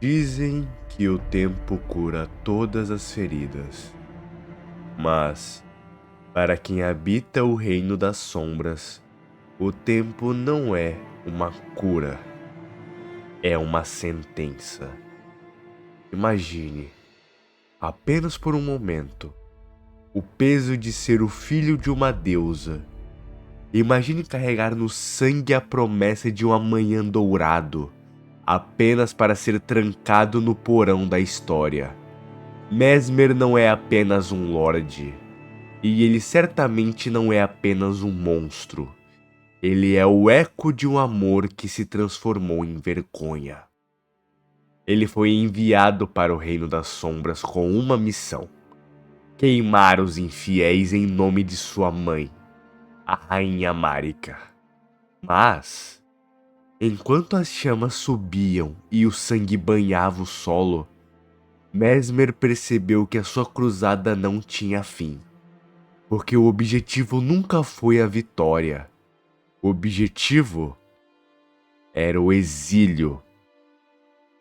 Dizem que o tempo cura todas as feridas, mas, para quem habita o reino das sombras, o tempo não é uma cura, é uma sentença. Imagine, apenas por um momento, o peso de ser o filho de uma deusa. Imagine carregar no sangue a promessa de um amanhã dourado, apenas para ser trancado no porão da história. Mesmer não é apenas um lorde, e ele certamente não é apenas um monstro. Ele é o eco de um amor que se transformou em vergonha. Ele foi enviado para o Reino das Sombras com uma missão: queimar os infiéis em nome de sua mãe, a Rainha Marika. Mas, enquanto as chamas subiam e o sangue banhava o solo, Mesmer percebeu que a sua cruzada não tinha fim, porque o objetivo nunca foi a vitória. O objetivo era o exílio.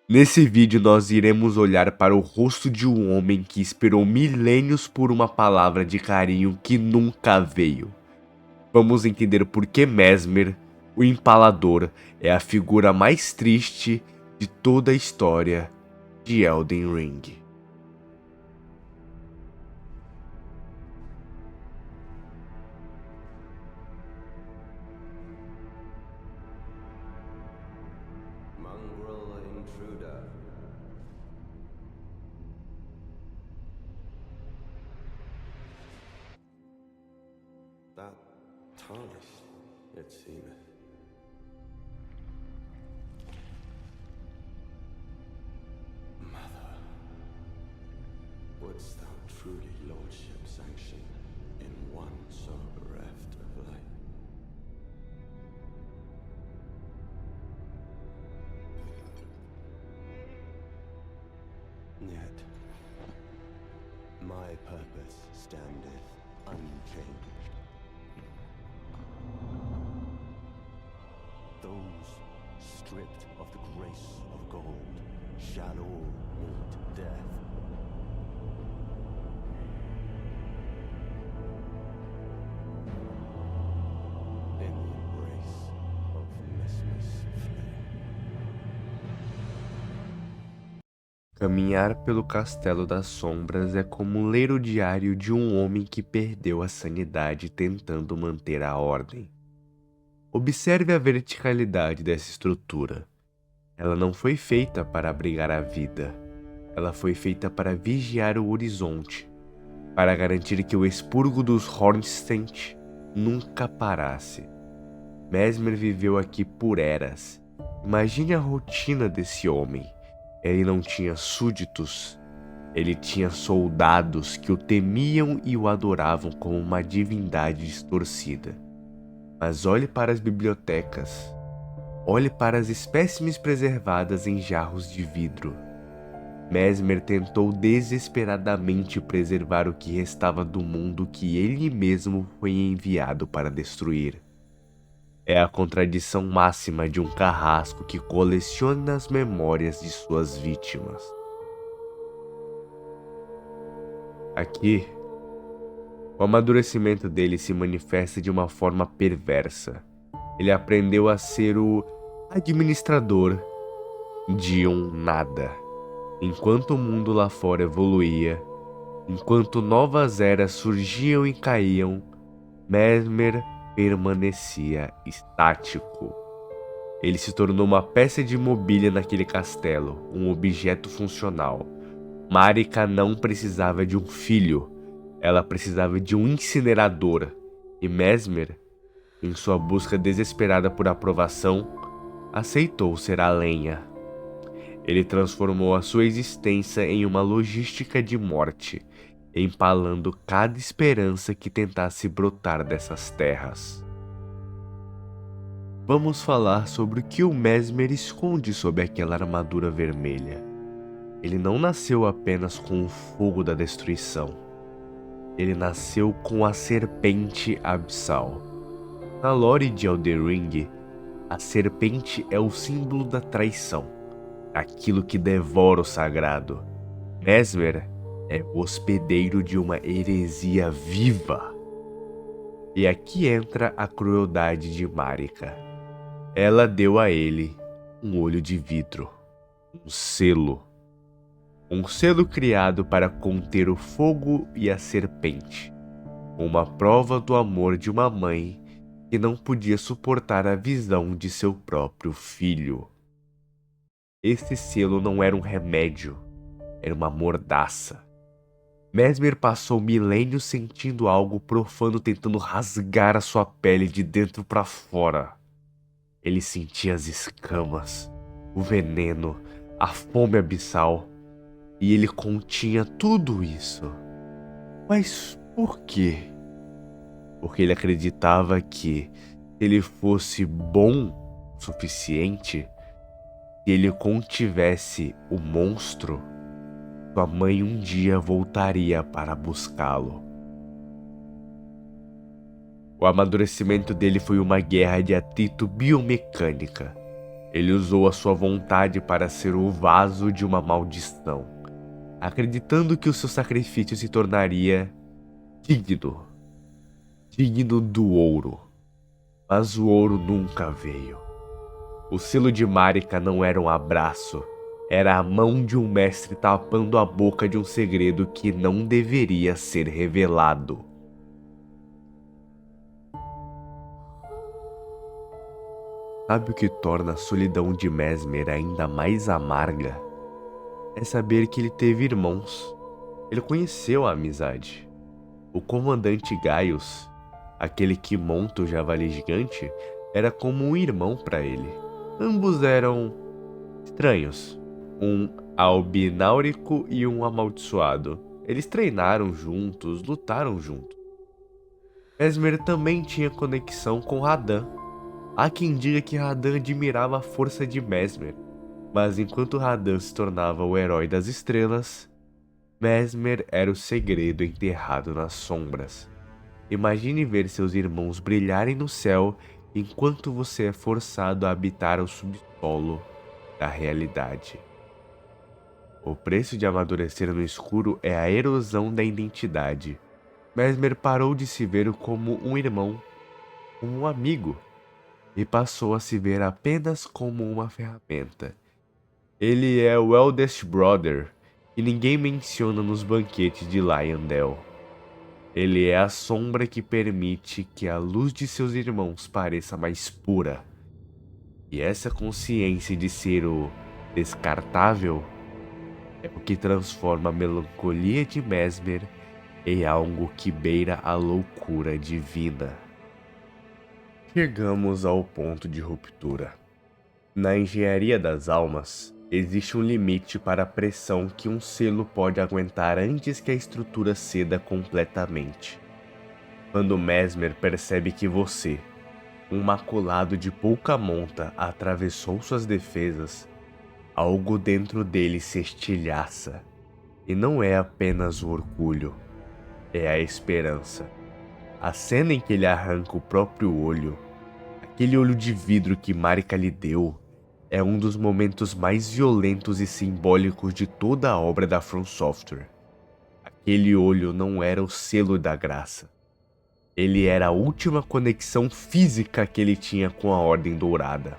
Nesse vídeo nós iremos olhar para o rosto de um homem que esperou milênios por uma palavra de carinho que nunca veio. Vamos entender por que Mesmer, o Empalador, é a figura mais triste de toda a história de Elden Ring. Mongrel intruder. That tarnished, it seemeth. Mother, wouldst thou truly lordship sanction in one so bereft of light? Yet, my purpose standeth unchanged. Those stripped of the grace of gold shall all meet death. In the embrace of Mesmer's flame. Caminhar pelo Castelo das Sombras é como ler o diário de um homem que perdeu a sanidade tentando manter a ordem. Observe a verticalidade dessa estrutura. Ela não foi feita para abrigar a vida. Ela foi feita para vigiar o horizonte, para garantir que o expurgo dos Hornstent nunca parasse. Mesmer viveu aqui por eras. Imagine a rotina desse homem. Ele não tinha súditos. Ele tinha soldados que o temiam e o adoravam como uma divindade distorcida. Mas olhe para as bibliotecas. Olhe para as espécimes preservadas em jarros de vidro. Mesmer tentou desesperadamente preservar o que restava do mundo que ele mesmo foi enviado para destruir. É a contradição máxima de um carrasco que coleciona as memórias de suas vítimas. Aqui, o amadurecimento dele se manifesta de uma forma perversa. Ele aprendeu a ser o administrador de um nada. Enquanto o mundo lá fora evoluía, enquanto novas eras surgiam e caíam, Mesmer permanecia estático. Ele se tornou uma peça de mobília naquele castelo, um objeto funcional. Marika não precisava de um filho, ela precisava de um incinerador. E Mesmer, em sua busca desesperada por aprovação, aceitou ser a lenha. Ele transformou a sua existência em uma logística de morte, empalando cada esperança que tentasse brotar dessas terras. Vamos falar sobre o que o Mesmer esconde sob aquela armadura vermelha. Ele não nasceu apenas com o fogo da destruição. Ele nasceu com a serpente abissal. Na lore de Elden Ring, a serpente é o símbolo da traição. aquilo que devora o sagrado. Mesmer é o hospedeiro de uma heresia viva. E aqui entra a crueldade de Marika. Ela deu a ele um olho de vidro, um selo. Um selo criado para conter o fogo e a serpente. Uma prova do amor de uma mãe que não podia suportar a visão de seu próprio filho. Esse selo não era um remédio, era uma mordaça. Mesmer passou milênios sentindo algo profano tentando rasgar a sua pele de dentro para fora. Ele sentia as escamas, o veneno, a fome abissal, e ele continha tudo isso. Mas por quê? Porque ele acreditava que, se ele fosse bom o suficiente, se ele contivesse o monstro, sua mãe um dia voltaria para buscá-lo. O amadurecimento dele foi uma guerra de atrito biomecânica. Ele usou a sua vontade para ser o vaso de uma maldição, acreditando que o seu sacrifício se tornaria digno do ouro. Mas o ouro nunca veio. O selo de Marika não era um abraço, era a mão de um mestre tapando a boca de um segredo que não deveria ser revelado. Sabe o que torna a solidão de Mesmer ainda mais amarga? É saber que ele teve irmãos. Ele conheceu a amizade. O comandante Gaius, aquele que monta o javali gigante, era como um irmão para ele. Ambos eram estranhos. Um albináurico e um amaldiçoado. Eles treinaram juntos, lutaram juntos. Mesmer também tinha conexão com Radan. Há quem diga que Radan admirava a força de Mesmer, mas enquanto Radan se tornava o herói das estrelas, Mesmer era o segredo enterrado nas sombras. Imagine ver seus irmãos brilharem no céu enquanto você é forçado a habitar o subsolo da realidade. O preço de amadurecer no escuro é a erosão da identidade. Mesmer parou de se ver como um irmão, como um amigo, e passou a se ver apenas como uma ferramenta. Ele é o Eldest Brother, que ninguém menciona nos banquetes de Leyndell. Ele é a sombra que permite que a luz de seus irmãos pareça mais pura. E essa consciência de ser o descartável é o que transforma a melancolia de Mesmer em algo que beira a loucura divina. Chegamos ao ponto de ruptura. Na engenharia das almas, existe um limite para a pressão que um selo pode aguentar antes que a estrutura ceda completamente. Quando Mesmer percebe que você, um maculado de pouca monta, atravessou suas defesas, algo dentro dele se estilhaça. E não é apenas o orgulho, é a esperança. A cena em que ele arranca o próprio olho, aquele olho de vidro que Marika lhe deu, é um dos momentos mais violentos e simbólicos de toda a obra da From Software. Aquele olho não era o selo da graça. Ele era a última conexão física que ele tinha com a Ordem Dourada.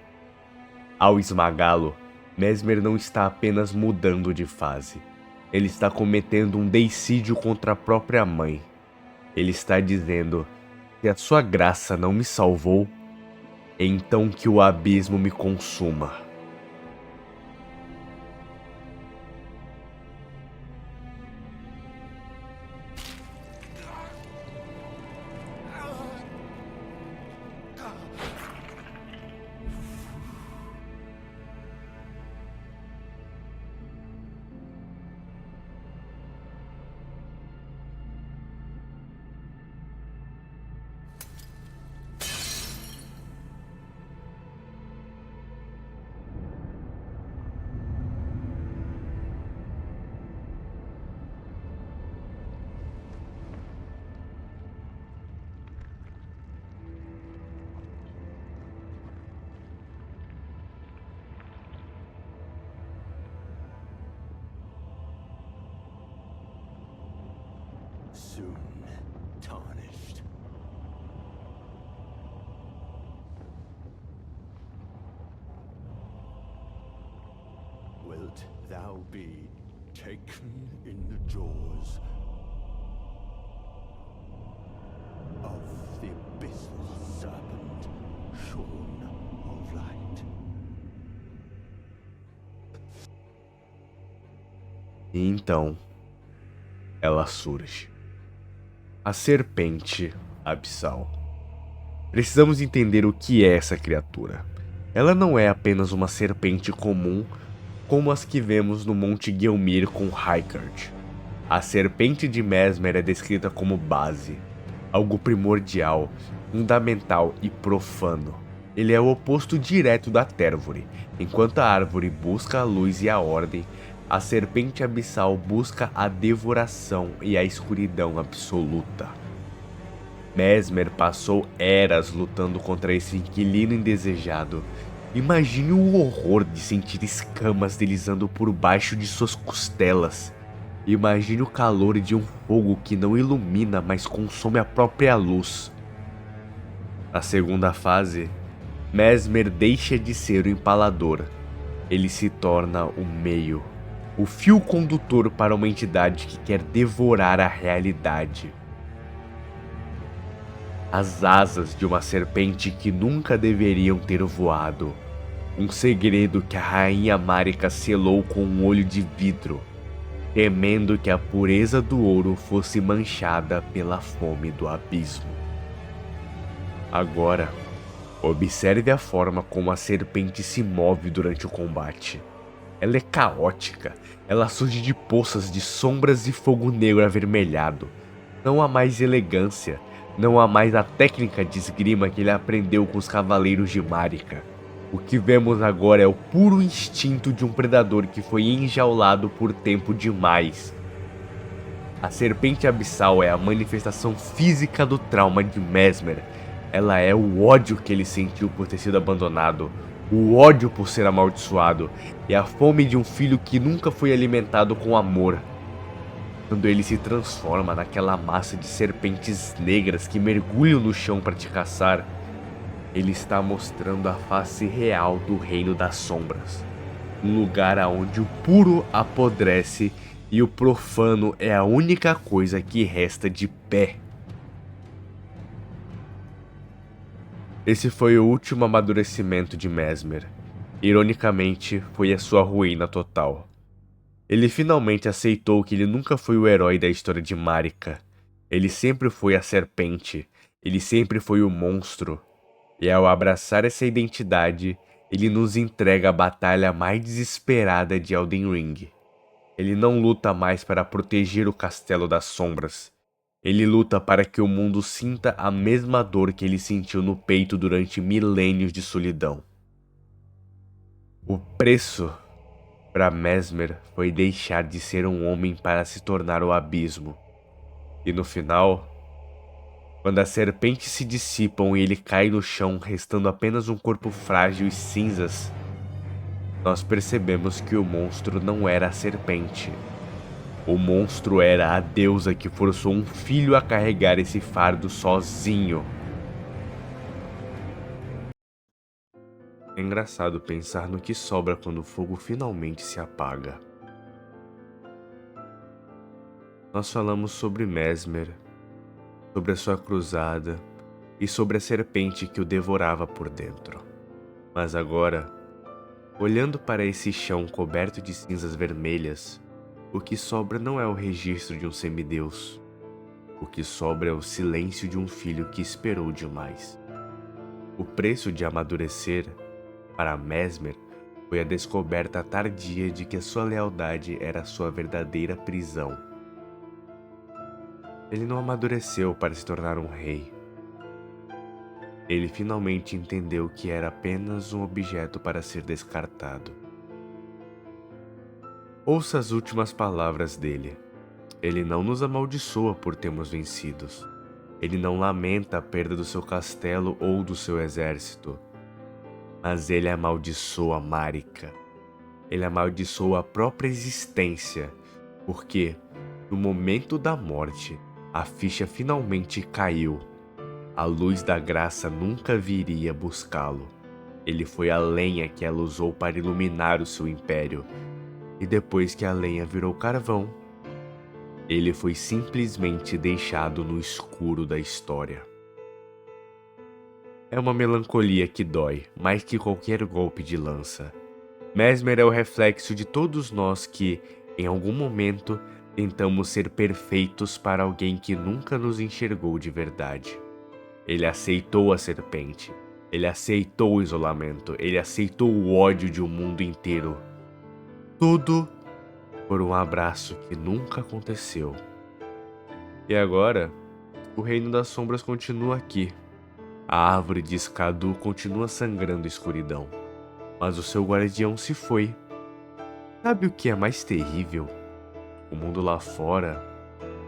Ao esmagá-lo, Mesmer não está apenas mudando de fase. Ele está cometendo um deicídio contra a própria mãe. Ele está dizendo: se a sua graça não me salvou, então que o abismo me consuma. soon tarnished. Wilt thou be taken in the jaws of the abyssal serpent, shorn of light? E então, ela surge. A serpente abissal. Precisamos entender o que é essa criatura. Ela não é apenas uma serpente comum, como as que vemos no Monte Gelmir com Rykard. A serpente de Mesmer é descrita como base, algo primordial, fundamental e profano. Ele é o oposto direto da Térvore. Enquanto a árvore busca a luz e a ordem, a serpente abissal busca a devoração e a escuridão absoluta. Mesmer passou eras lutando contra esse inquilino indesejado. Imagine o horror de sentir escamas deslizando por baixo de suas costelas. Imagine o calor de um fogo que não ilumina, mas consome a própria luz. Na segunda fase, Mesmer deixa de ser o empalador. Ele se torna o meio, o fio condutor para uma entidade que quer devorar a realidade. As asas de uma serpente que nunca deveriam ter voado. Um segredo que a rainha Marika selou com um olho de vidro, temendo que a pureza do ouro fosse manchada pela fome do abismo. Agora, observe a forma como a serpente se move durante o combate. Ela é caótica, ela surge de poças de sombras e fogo negro avermelhado. Não há mais elegância, não há mais a técnica de esgrima que ele aprendeu com os cavaleiros de Marika. O que vemos agora é o puro instinto de um predador que foi enjaulado por tempo demais. A serpente abissal é a manifestação física do trauma de Mesmer. Ela é o ódio que ele sentiu por ter sido abandonado, o ódio por ser amaldiçoado e a fome de um filho que nunca foi alimentado com amor. Quando ele se transforma naquela massa de serpentes negras que mergulham no chão para te caçar, ele está mostrando a face real do Reino das Sombras. Um lugar onde o puro apodrece e o profano é a única coisa que resta de pé. Esse foi o último amadurecimento de Mesmer. Ironicamente, foi a sua ruína total. Ele finalmente aceitou que ele nunca foi o herói da história de Marika. Ele sempre foi a serpente. Ele sempre foi o monstro. E ao abraçar essa identidade, ele nos entrega a batalha mais desesperada de Elden Ring. Ele não luta mais para proteger o Castelo das Sombras. Ele luta para que o mundo sinta a mesma dor que ele sentiu no peito durante milênios de solidão. O preço para Mesmer foi deixar de ser um homem para se tornar o abismo. E no final, quando as serpentes se dissipam e ele cai no chão, restando apenas um corpo frágil e cinzas, nós percebemos que o monstro não era a serpente. O monstro era a deusa que forçou um filho a carregar esse fardo sozinho. É engraçado pensar no que sobra quando o fogo finalmente se apaga. Nós falamos sobre Mesmer, sobre a sua cruzada e sobre a serpente que o devorava por dentro. Mas agora, olhando para esse chão coberto de cinzas vermelhas, o que sobra não é o registro de um semideus. O que sobra é o silêncio de um filho que esperou demais. O preço de amadurecer, para Mesmer, foi a descoberta tardia de que a sua lealdade era a sua verdadeira prisão. Ele não amadureceu para se tornar um rei. Ele finalmente entendeu que era apenas um objeto para ser descartado. Ouça as últimas palavras dele. Ele não nos amaldiçoa por termos vencidos. Ele não lamenta a perda do seu castelo ou do seu exército. Mas ele amaldiçoa Marika. Ele amaldiçoa a própria existência, porque, no momento da morte, A ficha finalmente caiu. A luz da graça nunca viria buscá-lo. Ele foi a lenha que ela usou para iluminar o seu império. E depois que a lenha virou carvão, ele foi simplesmente deixado no escuro da história. É uma melancolia que dói, mais que qualquer golpe de lança. Mesmer é o reflexo de todos nós que, em algum momento, tentamos ser perfeitos para alguém que nunca nos enxergou de verdade. Ele aceitou a serpente, ele aceitou o isolamento, ele aceitou o ódio de um mundo inteiro. Tudo por um abraço que nunca aconteceu. E agora, o Reino das Sombras continua aqui. A árvore de Skadu continua sangrando escuridão, mas o seu guardião se foi. Sabe o que é mais terrível? O mundo lá fora,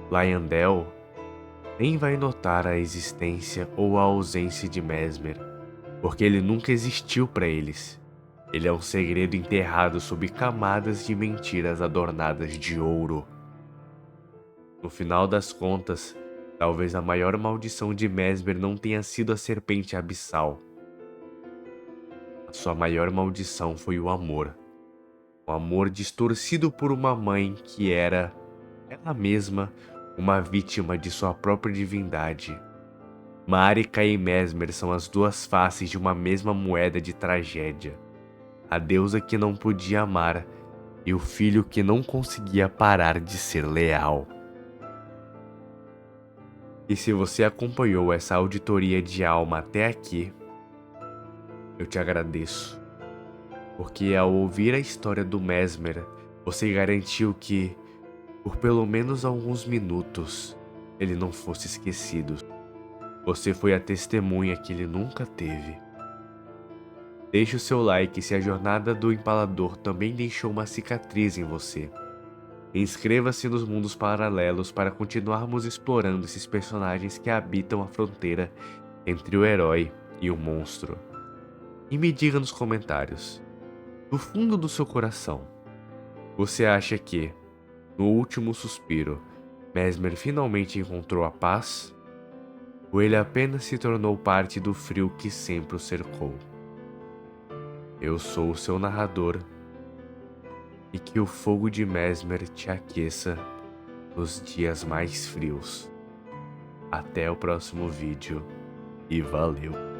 Leyndell, nem vai notar a existência ou a ausência de Mesmer, porque ele nunca existiu para eles. Ele é um segredo enterrado sob camadas de mentiras adornadas de ouro. No final das contas, talvez a maior maldição de Mesmer não tenha sido a serpente abissal. A sua maior maldição foi o amor. Um amor distorcido por uma mãe que era, ela mesma, uma vítima de sua própria divindade. Marika e Mesmer são as duas faces de uma mesma moeda de tragédia. A deusa que não podia amar e o filho que não conseguia parar de ser leal. E se você acompanhou essa auditoria de alma até aqui, eu te agradeço. Porque ao ouvir a história do Mesmer, você garantiu que, por pelo menos alguns minutos, ele não fosse esquecido. Você foi a testemunha que ele nunca teve. Deixe o seu like se a jornada do Empalador também deixou uma cicatriz em você. Inscreva-se nos mundos paralelos para continuarmos explorando esses personagens que habitam a fronteira entre o herói e o monstro. E me diga nos comentários, do fundo do seu coração, você acha que, no último suspiro, Mesmer finalmente encontrou a paz? Ou ele apenas se tornou parte do frio que sempre o cercou? Eu sou o seu narrador, e que o fogo de Mesmer te aqueça nos dias mais frios. Até o próximo vídeo, e valeu!